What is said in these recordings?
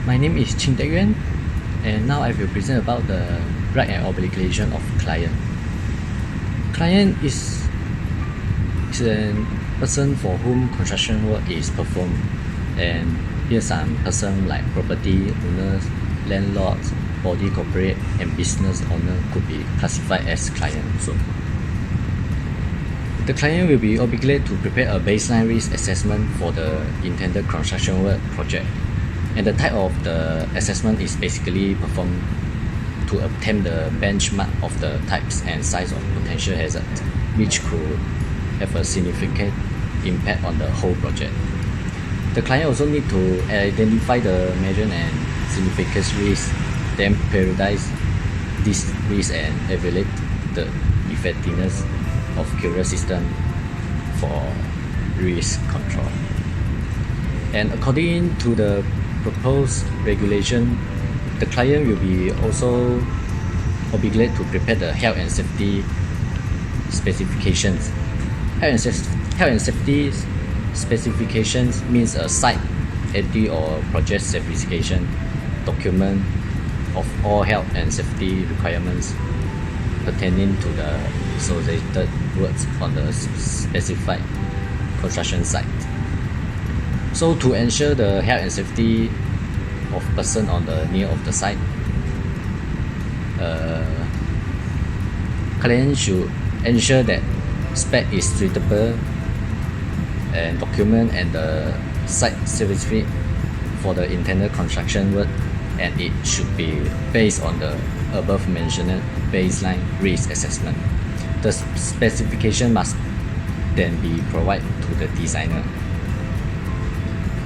My name is Qing Tae Yuan, and now I will present about the right and obligation of client. Client is a person for whom construction work is performed, and here some person like property owners, landlords, body corporate, and business owner could be classified as client also. The client will be obligated to prepare a baseline risk assessment for the intended construction work project. And the type of the assessment is basically performed to obtain the benchmark of the types and size of potential hazards, which could have a significant impact on the whole project. The client also need to identify the major and significant risks, then prioritize these risks and evaluate the effectiveness of current system for risk control. And according to the proposed regulation, the client will be also obligated to prepare the health and safety specifications. Health and safety specifications means a site entity or project specification document of all health and safety requirements pertaining to the associated works on the specified construction site. So to ensure the health and safety of person on the near of the site, client should ensure that spec is suitable and document and the site specific for the intended construction work, and it should be based on the above mentioned baseline risk assessment. The specification must then be provided to the designer.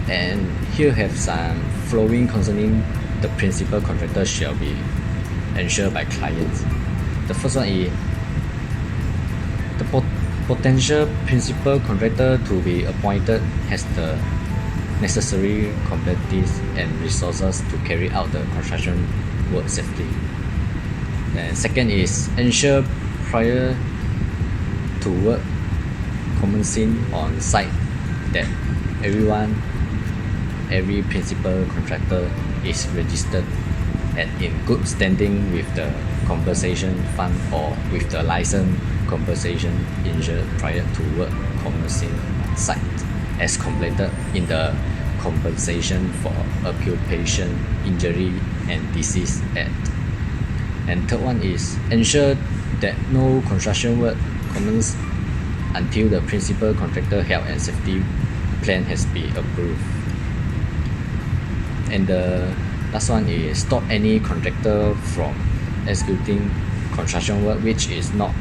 And here have some following concerning the principal contractor shall be ensured by clients. The first one is the potential principal contractor to be appointed has the necessary competencies and resources to carry out the construction work safely. And second is ensure prior to work commencing on site that every principal contractor is registered and in good standing with the compensation fund or with the license compensation insured prior to work commencing on site as completed in the compensation for occupation injury and disease act. And third one is ensure that no construction work commences until the principal contractor health and safety plan has been approved. And the last one is stop any contractor from executing construction work which is not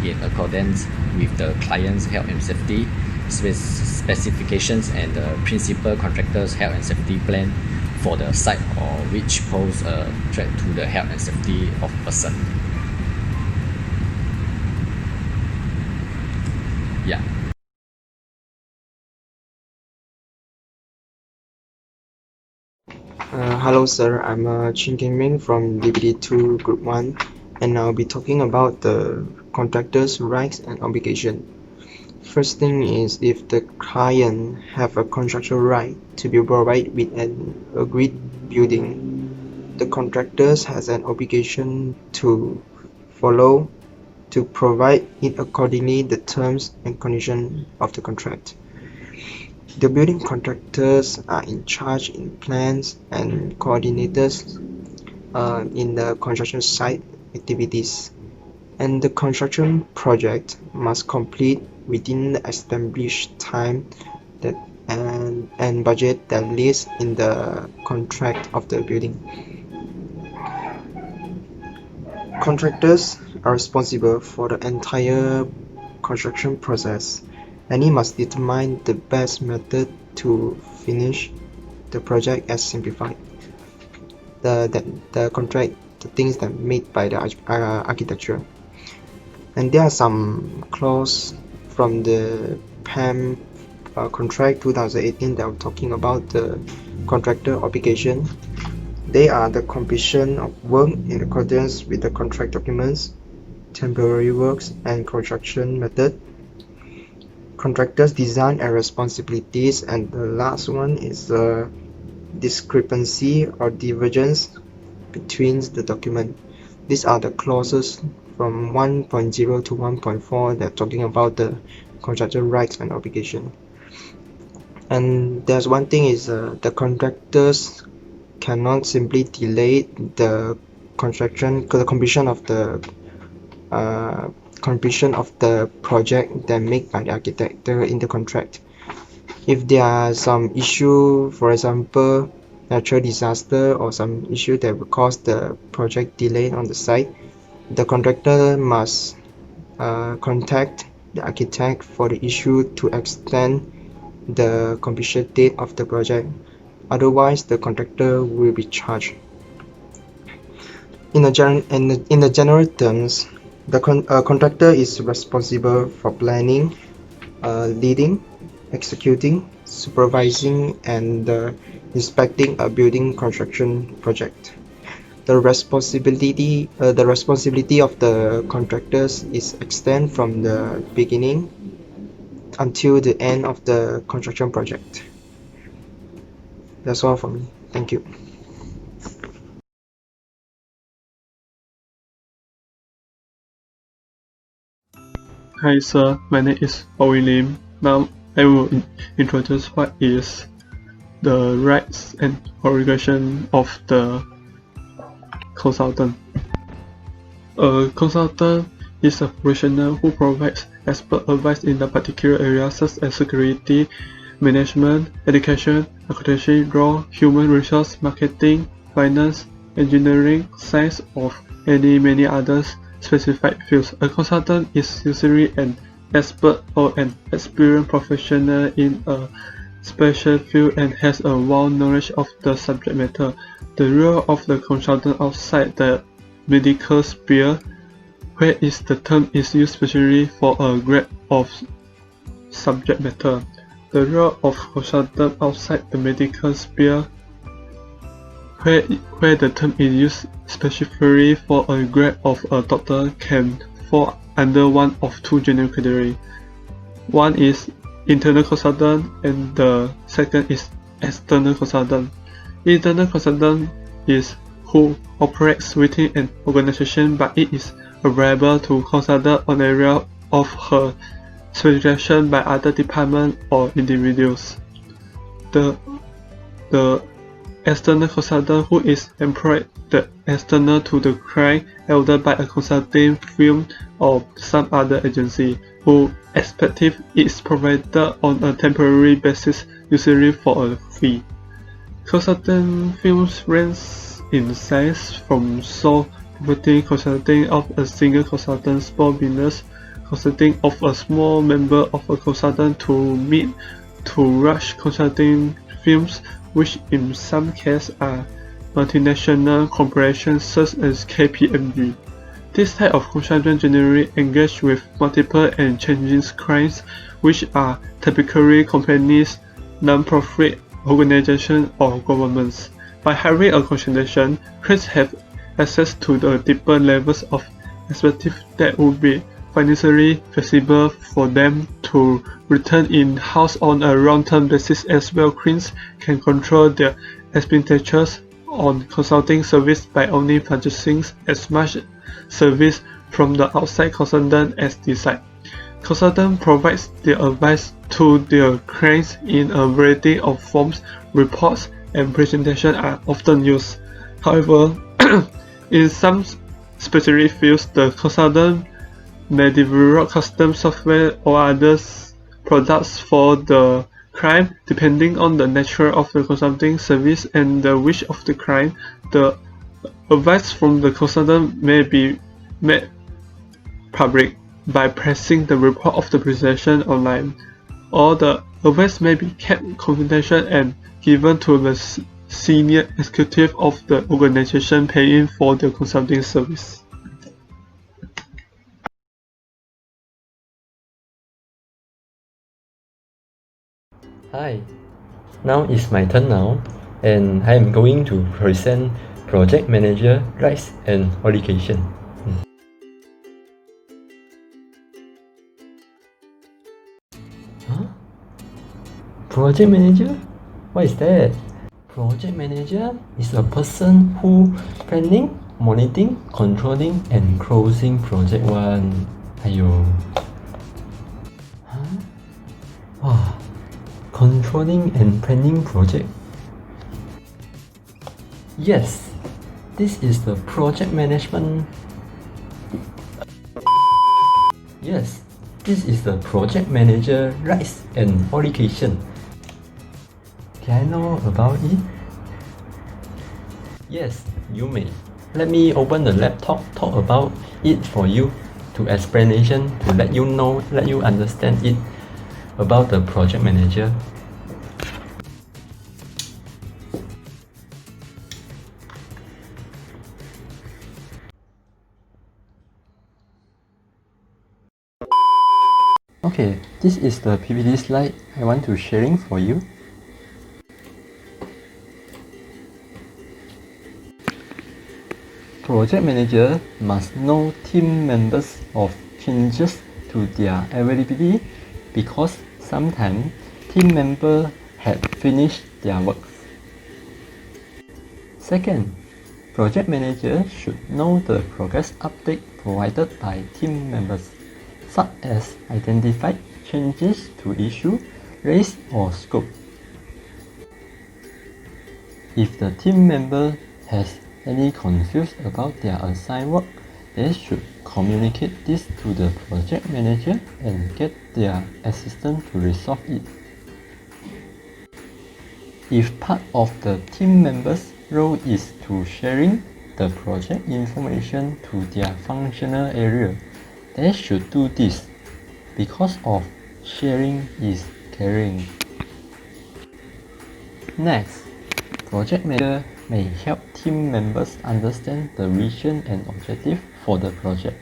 in accordance with the client's health and safety specifications and the principal contractor's health and safety plan for the site or which pose a threat to the health and safety of person. Yeah. Hello sir, I'm Chin Ming from DBD2 Group 1, and I'll be talking about the contractor's rights and obligation. First thing is, if the client have a contractual right to be provided with an agreed building, the contractors has an obligation to follow to provide it accordingly the terms and conditions of the contract. The building contractors are in charge in plans and coordinators in the construction site activities, and the construction project must complete within the established time that and budget that lists in the contract of the building. Contractors are responsible for the entire construction process, and he must determine the best method to finish the project as simplified. The contract, the things that made by the architecture. And there are some clause from the PAM contract 2018 that I'm talking about the contractor obligation. They are the completion of work in accordance with the contract documents, temporary works, and construction method, contractors' design and responsibilities, and the last one is discrepancy or divergence between the document. These are the clauses from 1.0 to 1.4 that talking about the contractor rights and obligation. And there's one thing is the contractors cannot simply delay the completion of the project that made by the architect in the contract. If there are some issue, for example, natural disaster or some issue that will cause the project delay on the site, the contractor must contact the architect for the issue to extend the completion date of the project. Otherwise, the contractor will be charged. In the general terms, the contractor is responsible for planning, leading, executing, supervising, and inspecting a building construction project. The responsibility of the contractors is extend from the beginning until the end of the construction project. That's all from me. Thank you. Hi sir, my name is Owen Lim. Now I will introduce what is the rights and obligation of the consultant. A consultant is a professional who provides expert advice in a particular area such as security, management, education, architecture, law, human resource, marketing, finance, engineering, science, or many others specified fields. A consultant is usually an expert or an experienced professional in a special field and has a wide knowledge of the subject matter. The role of the consultant outside the medical sphere, where is the term is used specially for a grade of subject matter. The role of consultant outside the medical sphere, where the term is used specifically for a grade of a doctor, can fall under one of two general categories. One is internal consultant and the second is external consultant. Internal consultant is who operates within an organization but it is available to consultant on area of her specialization by other departments or individuals. The external consultant who is employed external to the client either by a consulting firm or some other agency, whose expertise is provided on a temporary basis, usually for a fee. Consulting firms range in size from sole property consulting of a single consultant, small business consulting of a small member of a consultant, to mid to large consulting firms, which in some cases are multinational corporations such as KPMG. This type of consultant generally engage with multiple and changing clients, which are typically companies, non-profit organizations, or governments. By hiring a consultant, clients have access to the deeper levels of expertise that would be financially feasible for them to return in-house on a long-term basis, as well. Clients can control their expenditures on consulting service by only purchasing as much service from the outside consultant as desired. Consultant provides their advice to their clients in a variety of forms. Reports and presentations are often used. However, in some specific fields, the consultant may develop custom software or other products for the client, depending on the nature of the consulting service and the wish of the client. The advice from the consultant may be made public by placing the report of the presentation online, or the advice may be kept confidential and given to the senior executive of the organization paying for the consulting service. Hi, now it's my turn now, and I am going to present Project Manager Rights and Obligation. Huh? Project Manager? What is that? Project manager is a person who planning, monitoring, controlling, and closing project one. Aiyo. Huh? Wow. Controlling and planning project. Yes, this is the project management. Yes, this is the project manager rights and obligation. Can I know about it? Yes, you may. Let me open the laptop, talk about it for you to explanation to let you know, let you understand it about the project manager. Okay, this is the PPT slide I want to sharing for you. Project manager must know team members of changes to their availability because sometimes team members have finished their work. Second, project manager should know the progress update provided by team members, such as identify changes to issue, raised or scope. If the team member has any confused about their assigned work, they should communicate this to the project manager and get their assistant to resolve it. If part of the team members' role is to sharing the project information to their functional area, they should do this because of sharing is caring. Next, project manager may help team members understand the vision and objective for the project.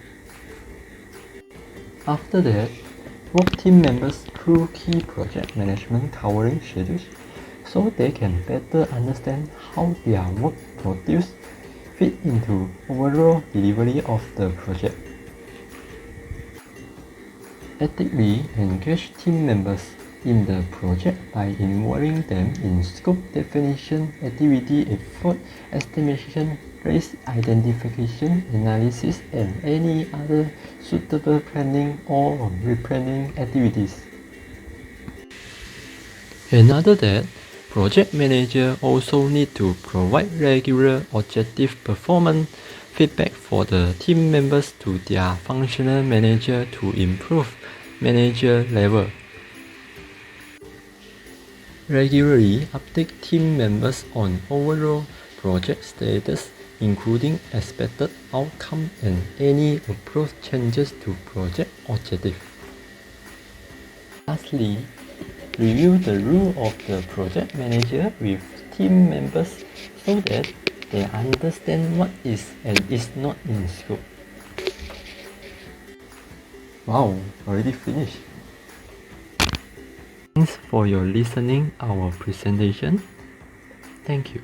After that, walk team members through key project management covering schedules so they can better understand how their work produced fit into overall delivery of the project. Actively engage team members in the project by involving them in scope definition, activity effort estimation, risk identification, analysis, and any other suitable planning or replanning activities. Another that, project manager also need to provide regular objective performance feedback for the team members to their functional manager to improve manager level. Regularly update team members on overall project status, including expected outcome and any approach changes to project objective. Lastly, review the role of the project manager with team members so that they understand what is and is not in scope. Wow, already finished. Thanks for your listening our presentation. Thank you.